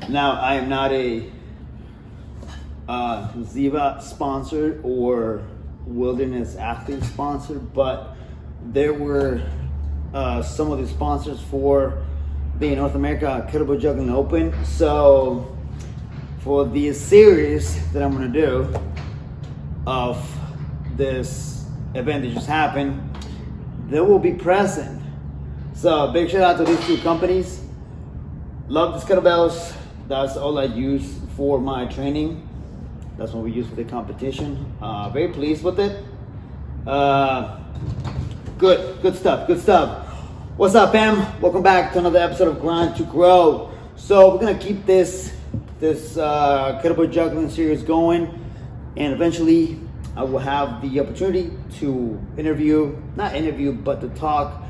Now, I am not a Ziva sponsor or Wilderness Athlete sponsor, but there were some of the sponsors for the North America Kettlebell Juggling Open. So for the series that I'm gonna do of this event that just happened, they will be present. So big shout out to these two companies. Love these kettlebells. That's all I use for my training. That's what we use for the competition. Very pleased with it. Good stuff. What's up, fam? Welcome back to another episode of Grind to Grow. So we're gonna keep this kettlebell juggling series going, and eventually I will have the opportunity to but to talk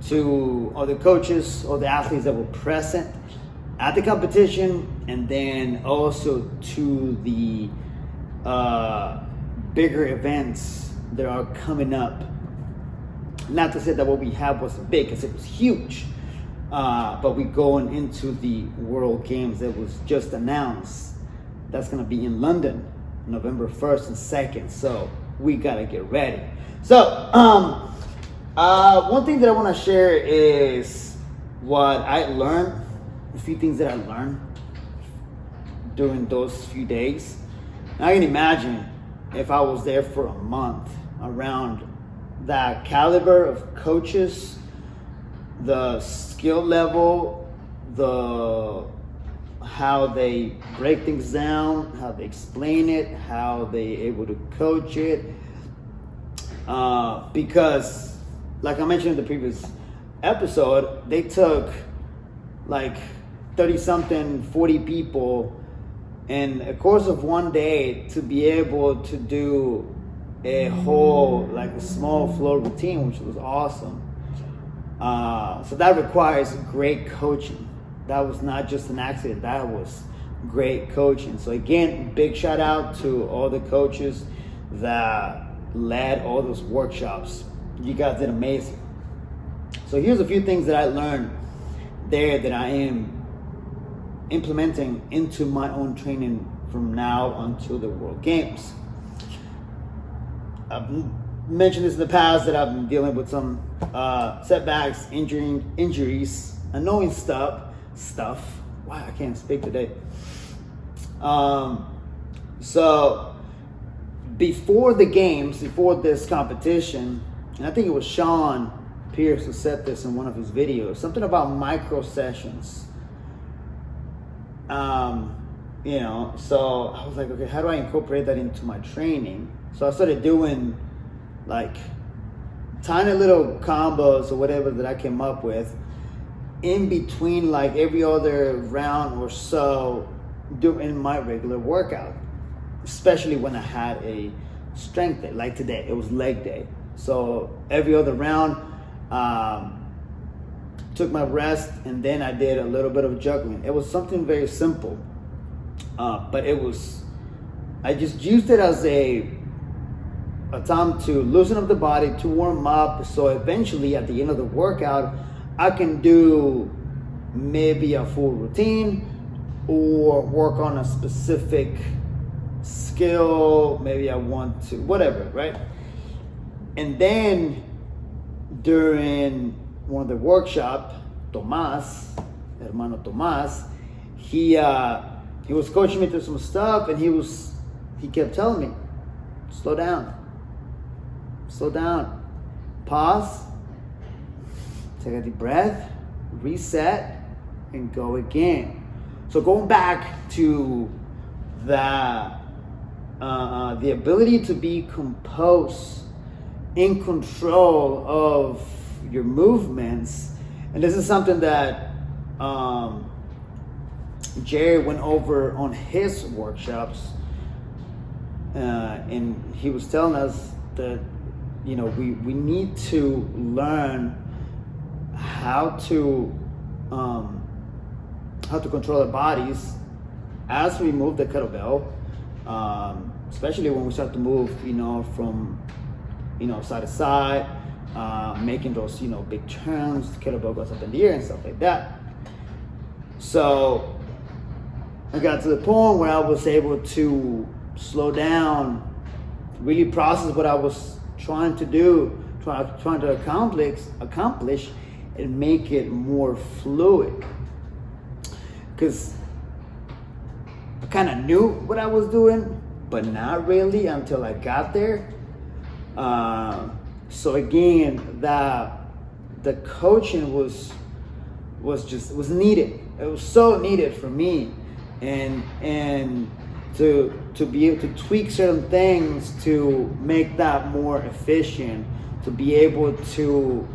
to all the coaches or the athletes that were present at the competition, and then also to the bigger events that are coming up. Not to say that what we have was big, because it was huge, but we're going into the World Games that was just announced. That's going to be in London, November 1st and 2nd, so we got to get ready. So one thing that I want to share is what I learned, a few things that I learned during those few days. Now, I can imagine if I was there for a month around that caliber of coaches, the skill level, how they break things down, how they explain it, how they able to coach it. Because, like I mentioned in the previous episode, they took like 30-something, 40 people in a course of one day to be able to do a whole, like a small flow routine, which was awesome. So that requires great coaching. That was not just an accident, that was great coaching. So again, big shout out to all the coaches that led all those workshops. You guys did amazing. So here's a few things that I learned there that I am implementing into my own training from now until the World Games. I've mentioned this in the past that I've been dealing with some setbacks, injuries, annoying stuff. Wow, I can't speak today. So before the games, before this competition, and I think it was Sean Pierce who said this in one of his videos, something about micro sessions. So I was like, okay, how do I incorporate that into my training? So I started doing like tiny little combos or whatever that I came up with in between, like every other round or so during my regular workout, especially when I had a strength day, like today, it was leg day. So every other round, took my rest, and then I did a little bit of juggling. It was something very simple, but I just used it as a time to loosen up the body, to warm up, so eventually at the end of the workout, I can do maybe a full routine or work on a specific skill. Maybe I want to, whatever, right? And then during one of the workshop, Hermano Tomas, he was coaching me through some stuff, and he kept telling me, slow down, pause, take a deep breath, reset, and go again. So going back to the ability to be composed, in control of your movements. And this is something that Jerry went over on his workshops, and he was telling us that we need to learn how to control our bodies as we move the kettlebell, especially when we start to move from side to side, making those, big turns, kettlebell goes up in the air and stuff like that. So I got to the point where I was able to slow down, really process what I was trying to do, trying to accomplish, and make it more fluid. Because I kind of knew what I was doing, but not really until I got there. So again, the coaching was needed. It was so needed for me, and to be able to tweak certain things to make that more efficient, to be able to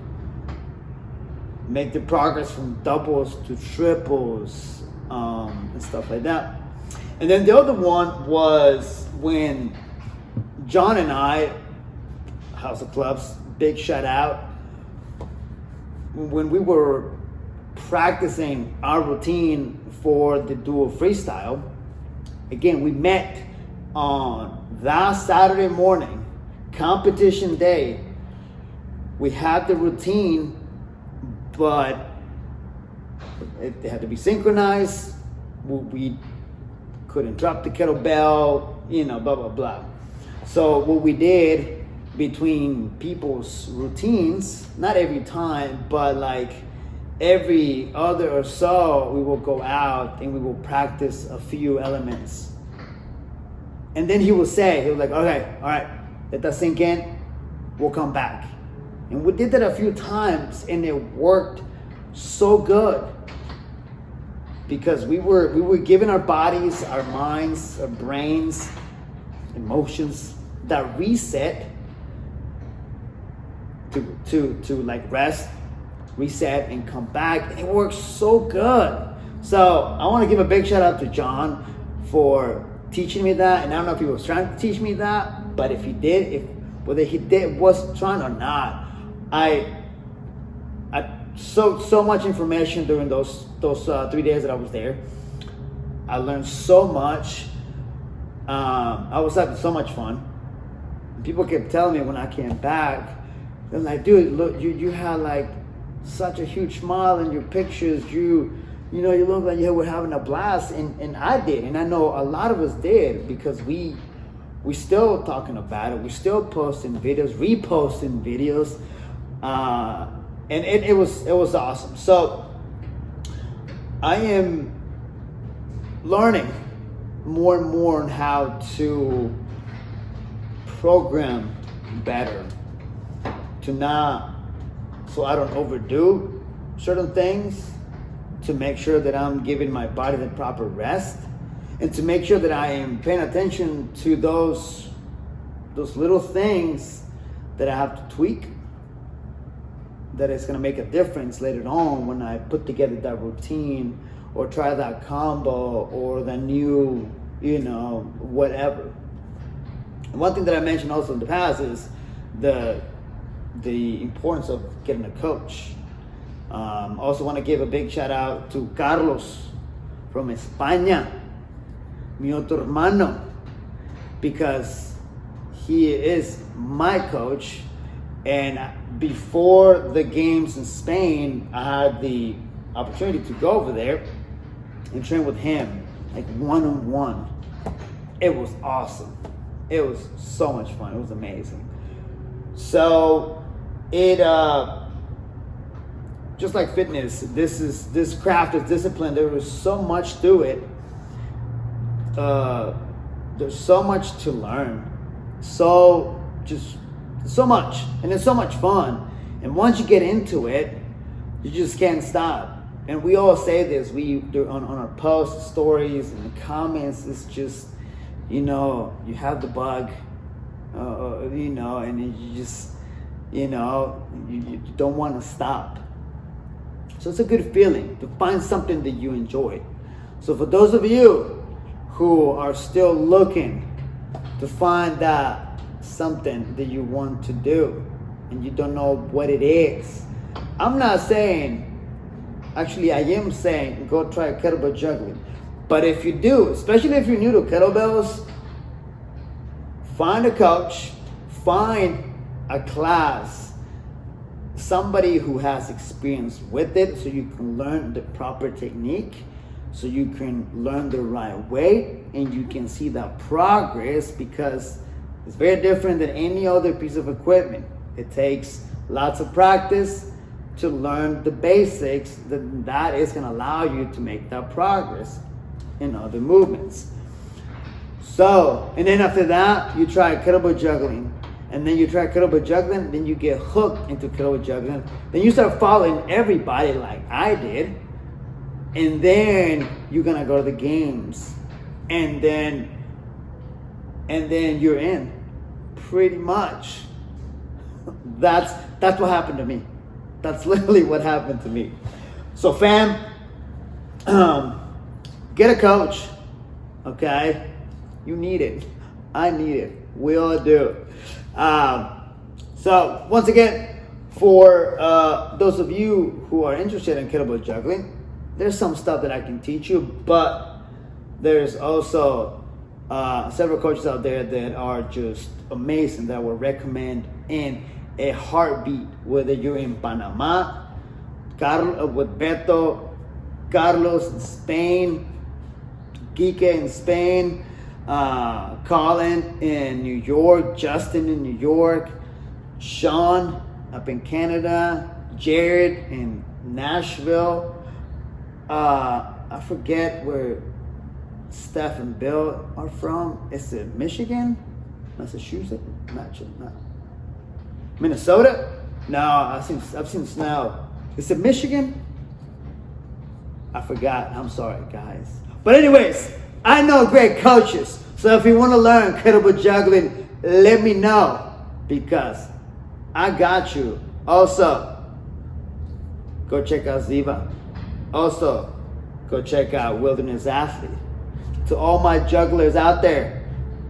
make the progress from doubles to triples, and stuff like that. And then the other one was when John and I, House of Clubs, big shout out, when we were practicing our routine for the dual freestyle. Again, we met on that Saturday morning, competition day. We had the routine, but it had to be synchronized. We couldn't drop the kettlebell, blah, blah, blah. So what we did between people's routines, not every time, but like every other or so, we will go out and we will practice a few elements. And then he was like, okay, all right, let that sink in, we'll come back. And we did that a few times and it worked so good, because we were giving our bodies, our minds, our brains, emotions that reset to like rest, reset, and come back. And it works so good. So I want to give a big shout out to John for teaching me that. And I don't know if he was trying to teach me that, but if he did, whether he was trying or not, I soaked so much information during those 3 days that I was there. I learned so much. I was having so much fun. People kept telling me when I came back, they're like, dude, look, you had like such a huge smile in your pictures. You look like you were having a blast, and I did, and I know a lot of us did, because we still talking about it. We still posting videos, reposting videos, and it was awesome. So I am learning more and more on how to program better, so I don't overdo certain things, to make sure that I'm giving my body the proper rest, and to make sure that I am paying attention to those little things that I have to tweak, that is going to make a difference later on when I put together that routine or try that combo or the new, whatever. One thing that I mentioned also in the past is the importance of getting a coach. Also want to give a big shout out to Carlos from España, mi otro hermano, because he is my coach. And before the games in Spain, I had the opportunity to go over there and train with him, like one-on-one. It was awesome. It was so much fun. It was amazing. So it just like fitness, this craft, this discipline, there was so much to it. There's so much to learn. So much, and it's so much fun. And once you get into it, you just can't stop. And we all say this, on our posts, stories, and the comments. It's just, you have the bug, and you just, you don't want to stop. So it's a good feeling to find something that you enjoy. So for those of you who are still looking to find that something that you want to do and you don't know what it is, I'm not saying, actually I am saying, go try kettlebell juggling. But if you do, especially if you're new to kettlebells, find a coach, find a class somebody who has experience with it, so you can learn the proper technique, so you can learn the right way, and you can see the progress, because it's very different than any other piece of equipment. It takes lots of practice to learn the basics. That is going to allow you to make that progress in other movements. So, and then after that, you try kettlebell juggling. And then you try kettlebell juggling, then you get hooked into kettlebell juggling. Then you start following everybody like I did. And then you're gonna go to the games. And then you're in. Pretty much. That's what happened to me. That's literally what happened to me. So fam, get a coach. Okay? You need it. I need it. We all do. So once again, for those of you who are interested in kettlebell juggling, there's some stuff that I can teach you, but there's also several coaches out there that are just amazing that I would recommend in a heartbeat, whether you're in Panama, with Beto, Carlos in Spain, Quique in Spain, Colin in New York, Justin in New York, Sean up in Canada, Jared in Nashville. I forget where Steph and Bill are from. Is it Michigan? Massachusetts? Not Minnesota? No, I've seen snow. Is it Michigan? I forgot. I'm sorry, guys. But anyways, I know great coaches. So if you want to learn kettlebell juggling, let me know, because I got you. Also, go check out Ziva. Also, go check out Wilderness Athlete. To all my jugglers out there,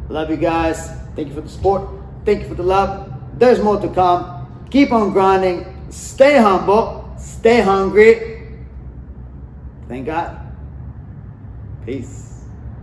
love you guys. Thank you for the support. Thank you for the love. There's more to come. Keep on grinding. Stay humble. Stay hungry. Thank God. Peace.